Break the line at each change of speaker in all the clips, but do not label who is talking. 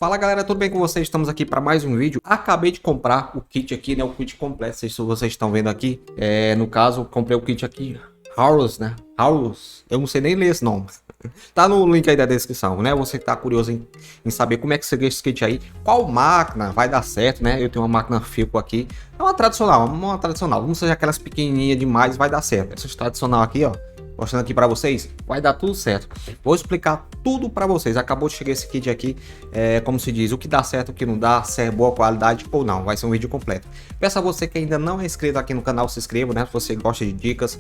Fala galera, tudo bem com vocês? Estamos aqui para mais um vídeo. Acabei de comprar o kit aqui, né? O kit completo, se vocês estão vendo aqui. No caso, comprei o kit aqui, Horus, né? Horus, eu não sei nem ler esse nome. Tá no link aí da descrição, né? Você que tá curioso em saber como é que seria esse kit aí, qual máquina vai dar certo, né? Eu tenho uma máquina Filco aqui, é uma tradicional, não seja aquelas pequenininhas demais, vai dar certo. Essa tradicional aqui, ó, mostrando aqui para vocês, vai dar tudo certo. Vou explicar tudo para vocês. Acabou de chegar esse kit aqui, como se diz, o que dá certo, o que não dá, se é boa qualidade ou não. Vai ser um vídeo completo. Peço a você que ainda não é inscrito aqui no canal, se inscreva, né? Se você gosta de dicas,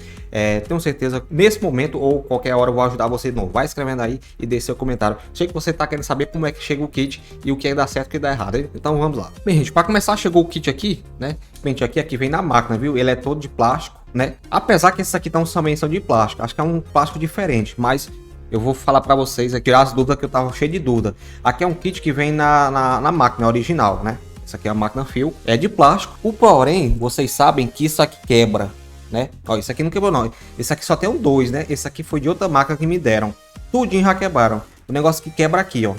tenho certeza, nesse momento ou qualquer hora eu vou ajudar você de novo. Vai escrevendo aí e deixe seu comentário. Sei que você tá querendo saber como é que chega o kit e o que é dá certo e o que dá errado, hein? Então vamos lá. Bem, gente, para começar, chegou o kit aqui, né? Aqui vem na máquina, viu? Ele é todo de plástico, né? Apesar que esses aqui também são de plástico, acho que é um plástico diferente, mas eu vou falar para vocês aqui, tirar as dúvidas, que eu tava cheio de dúvida. Aqui é um kit que vem na máquina original, né? Isso aqui é a máquina Filco, é de plástico. Porém, vocês sabem que isso aqui quebra, né? Ó, isso aqui não quebrou não, esse aqui só tem um 2, né? Esse aqui foi de outra marca que me deram, tudinho já quebraram. O negócio que quebra aqui, ó,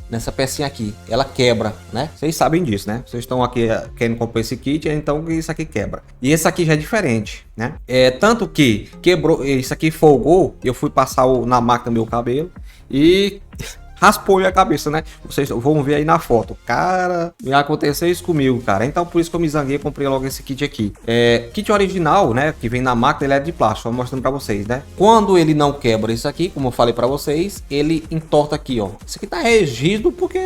nessa pecinha aqui, ela quebra, né? Vocês sabem disso, né? Vocês estão aqui querendo comprar esse kit, então isso aqui quebra. E esse aqui já é diferente, né? Tanto que quebrou, isso aqui folgou, eu fui passar na máquina meu cabelo e raspou a cabeça, né? Vocês vão ver aí na foto. Cara, aconteceu isso comigo, cara. Então por isso que eu me zanguei e comprei logo esse kit aqui. Kit original, né? Que vem na máquina, ele é de plástico. Só mostrando pra vocês, né? Quando ele não quebra isso aqui, como eu falei pra vocês, ele entorta aqui, ó. Isso aqui tá rígido porque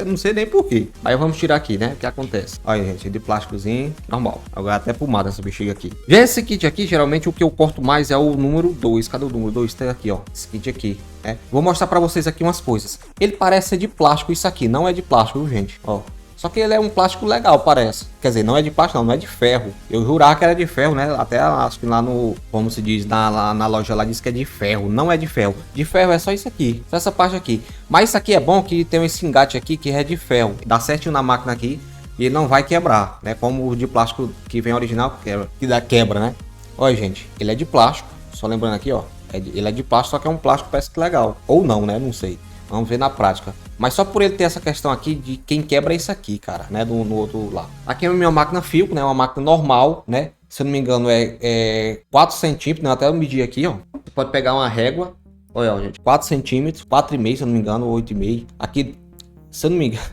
não sei nem porquê. Aí vamos tirar aqui, né? O que acontece? Olha, gente, de plásticozinho normal. Agora até pomada essa bexiga aqui. Já esse kit aqui, geralmente o que eu corto mais é o número 2. Cadê o número 2? Tá aqui, ó. Esse kit aqui. Vou mostrar pra vocês aqui umas coisas. Ele parece ser de plástico, isso aqui não é de plástico, viu, gente? Ó, só que ele é um plástico legal, parece. Quer dizer, não é de plástico, não é de ferro. Eu jurava que era de ferro, né? Até acho que lá no, como se diz, na loja lá diz que é de ferro. Não é de ferro. De ferro é só isso aqui, só essa parte aqui. Mas isso aqui é bom que tem esse engate aqui que é de ferro. Dá certinho na máquina aqui e ele não vai quebrar, né? Como o de plástico que vem original, que dá quebra, né? Olha, gente, ele é de plástico. Só lembrando aqui, ó. Ele é de plástico, só que é um plástico parece que legal. Ou não, né? Não sei. Vamos ver na prática. Mas só por ele ter essa questão aqui de quem quebra é isso aqui, cara, né? No outro lado. Aqui é a minha máquina Filco, né? Uma máquina normal, né? Se eu não me engano é 4 centímetros, né? Até eu medir aqui, ó. Você pode pegar uma régua. Olha, ó, gente. 4 centímetros, 4,5, se eu não me engano, 8,5. Aqui, se eu não me engano,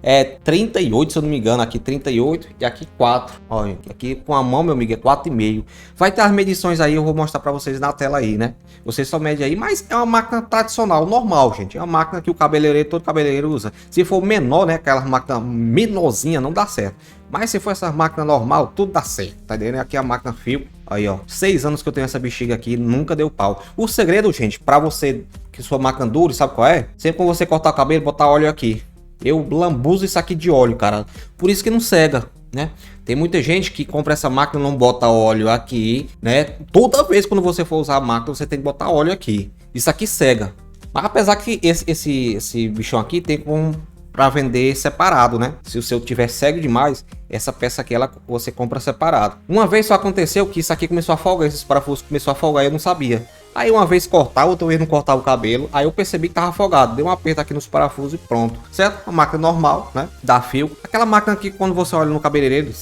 é 38, se eu não me engano, aqui 38 e aqui 4. Olha, aqui com a mão, meu amigo, é 4,5. Vai ter as medições aí, eu vou mostrar para vocês na tela aí, né? Vocês só medem aí, mas é uma máquina tradicional, normal, gente. É uma máquina que o cabeleireiro, todo cabeleireiro usa. Se for menor, né, aquela máquina menorzinha, não dá certo. Mas se for essa máquina normal, tudo dá certo, tá entendendo? Aqui é a máquina Filco. Aí, ó, 6 anos que eu tenho essa bexiga aqui, nunca deu pau. O segredo, gente, para você que sua máquina dure, sabe qual é? Sempre quando você cortar o cabelo, botar óleo aqui. Eu lambuzo isso aqui de óleo, cara. Por isso que não cega, né? Tem muita gente que compra essa máquina e não bota óleo aqui, né? Toda vez quando você for usar a máquina, você tem que botar óleo aqui. Isso aqui cega. Mas apesar que esse bichão aqui tem como para vender separado, né? Se o seu tiver cego demais, essa peça aqui você compra separado. Uma vez só aconteceu que isso aqui começou a folgar, esses parafusos começou a folgar e eu não sabia. Aí uma vez cortar, outra vez não cortar o cabelo, aí eu percebi que tava afogado, dei um aperto aqui nos parafusos e pronto, certo? Uma máquina normal, né, da Filco, aquela máquina que quando você olha no cabeleireiro,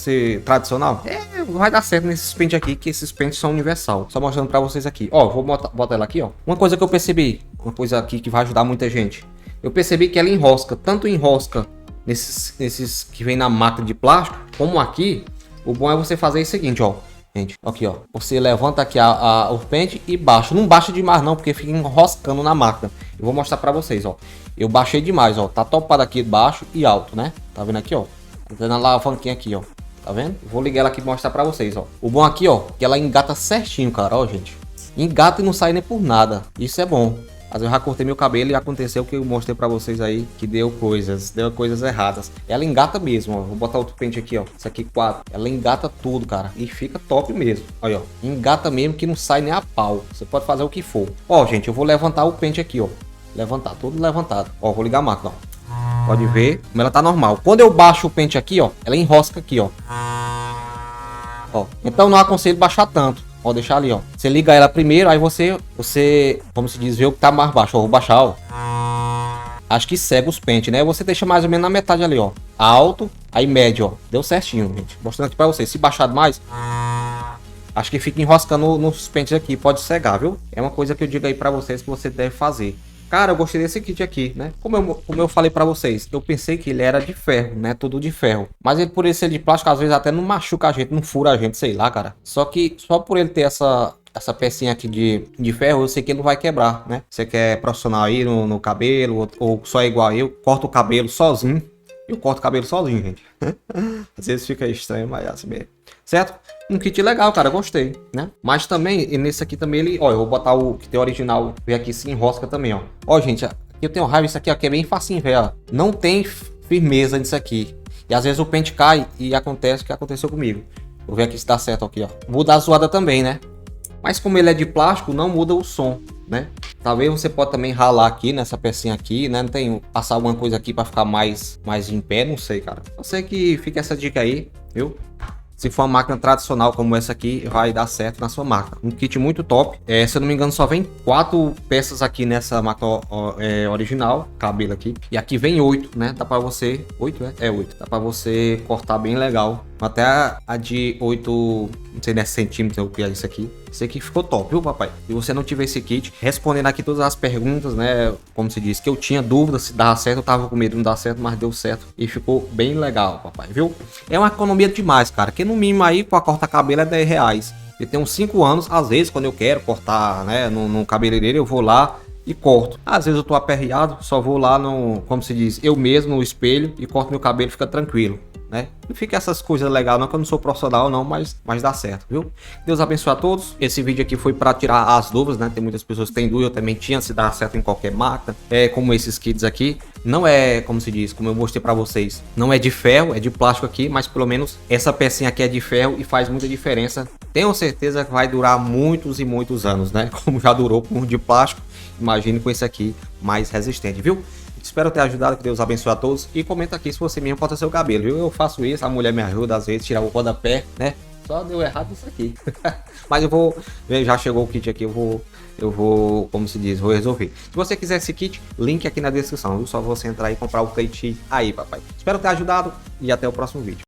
tradicional, vai dar certo nesses pentes aqui, que esses pentes são universal, só mostrando pra vocês aqui, ó, vou botar ela aqui, ó, uma coisa que eu percebi, uma coisa aqui que vai ajudar muita gente, eu percebi que ela enrosca, tanto enrosca nesses que vem na máquina de plástico, como aqui, o bom é você fazer o seguinte, ó, gente, aqui ó, você levanta aqui o pente e baixa, não baixa demais não, porque fica enroscando na máquina. Eu vou mostrar pra vocês, ó, eu baixei demais, ó, tá topado aqui baixo e alto, né, tá vendo aqui, ó, tá vendo a alavanquinha aqui, ó, tá vendo? Vou ligar ela aqui e mostrar pra vocês, ó, o bom aqui, ó, que ela engata certinho, cara, ó, gente, engata e não sai nem por nada, isso é bom. Mas eu já cortei meu cabelo e aconteceu o que eu mostrei pra vocês aí, que deu coisas erradas. Ela engata mesmo, ó. Vou botar outro pente aqui, ó. Isso aqui 4. Ela engata tudo, cara. E fica top mesmo. Olha, ó. Engata mesmo que não sai nem a pau. Você pode fazer o que for. Ó, gente, eu vou levantar o pente aqui, ó. Levantar, tudo levantado. Ó, vou ligar a máquina, ó. Pode ver como ela tá normal. Quando eu baixo o pente aqui, ó, ela enrosca aqui, ó. Ó. Então não aconselho baixar tanto. Ó, deixar ali, ó. Você liga ela primeiro, aí você, como se diz, vê o que tá mais baixo. Ó, vou baixar, ó. acho que cega os pentes, né? Você deixa mais ou menos na metade ali, ó. Alto, aí médio, ó. Deu certinho, gente. Mostrando aqui pra vocês. Se baixar mais, acho que fica enroscando nos pentes aqui. Pode cegar, viu? É uma coisa que eu digo aí pra vocês que você deve fazer. Cara, eu gostei desse kit aqui, né? Como eu falei pra vocês, eu pensei que ele era de ferro, né? Tudo de ferro. Mas ele, por ele ser de plástico, às vezes até não machuca a gente, não fura a gente, sei lá, cara. Só que só por ele ter essa pecinha aqui de ferro, eu sei que ele não vai quebrar, né? Você que é profissional aí no cabelo, ou só igual eu, corta o cabelo sozinho. Eu corto o cabelo sozinho, gente. Às vezes fica estranho, mas é assim mesmo. Certo? Um kit legal, cara, gostei, né? Mas também, nesse aqui também ele... Ó, eu vou botar o kit original, ver aqui se enrosca também, ó. Ó, gente, aqui eu tenho raiva disso aqui, ó, que é bem facinho, velho. Não tem firmeza nisso aqui. E às vezes o pente cai e acontece o que aconteceu comigo. Vou ver aqui se dá certo aqui, ó. Muda a zoada também, né? Mas como ele é de plástico, não muda o som, né? Talvez você pode também ralar aqui nessa pecinha aqui, né? Não tem passar alguma coisa aqui para ficar mais em pé, não sei, cara. Eu sei que fica essa dica aí, viu? Se for uma máquina tradicional como essa aqui, vai dar certo na sua máquina. Um kit muito top. Se eu não me engano, só vem 4 peças aqui nessa máquina original. Cabelo aqui. E aqui vem 8, né? Dá pra você... 8, é? É 8. Dá pra você cortar bem legal. Até a de 8... Não sei, né? Centímetros, o que é isso aqui. Isso aqui ficou top, viu, papai? Se você não tiver esse kit, respondendo aqui todas as perguntas, né? Como se diz, que eu tinha dúvida se dava certo. Eu tava com medo de não dar certo, mas deu certo. E ficou bem legal, papai, viu? É uma economia demais, cara. Que no mínimo aí, pra cortar cabelo é 10 reais. Eu tenho uns 5 anos. Às vezes, quando eu quero cortar, né? No cabeleireiro, eu vou lá e corto. Às vezes eu tô aperreado, só vou lá no... Como se diz? Eu mesmo, no espelho, e corto meu cabelo, fica tranquilo, né? Não fica essas coisas legais não, que eu não sou profissional não, mas dá certo, viu? Deus abençoe a todos. Esse vídeo aqui foi para tirar as dúvidas, né? Tem muitas pessoas que têm dúvida, eu também tinha se dá certo em qualquer máquina. Como esses kits aqui, não é, como se diz, como eu mostrei para vocês, não é de ferro, é de plástico aqui, mas pelo menos essa pecinha aqui é de ferro e faz muita diferença. Tenho certeza que vai durar muitos e muitos anos, né? Como já durou com o de plástico, imagine com esse aqui mais resistente, viu? Espero ter ajudado, que Deus abençoe a todos. E comenta aqui se você mesmo corta seu cabelo, viu? Eu faço isso, a mulher me ajuda às vezes, tirar o rodapé, né? Só deu errado isso aqui. Mas eu vou... Já chegou o kit aqui, eu vou, como se diz, vou resolver. Se você quiser esse kit, link aqui na descrição, viu? Só você entrar e comprar o kit aí, papai. Espero ter ajudado e até o próximo vídeo.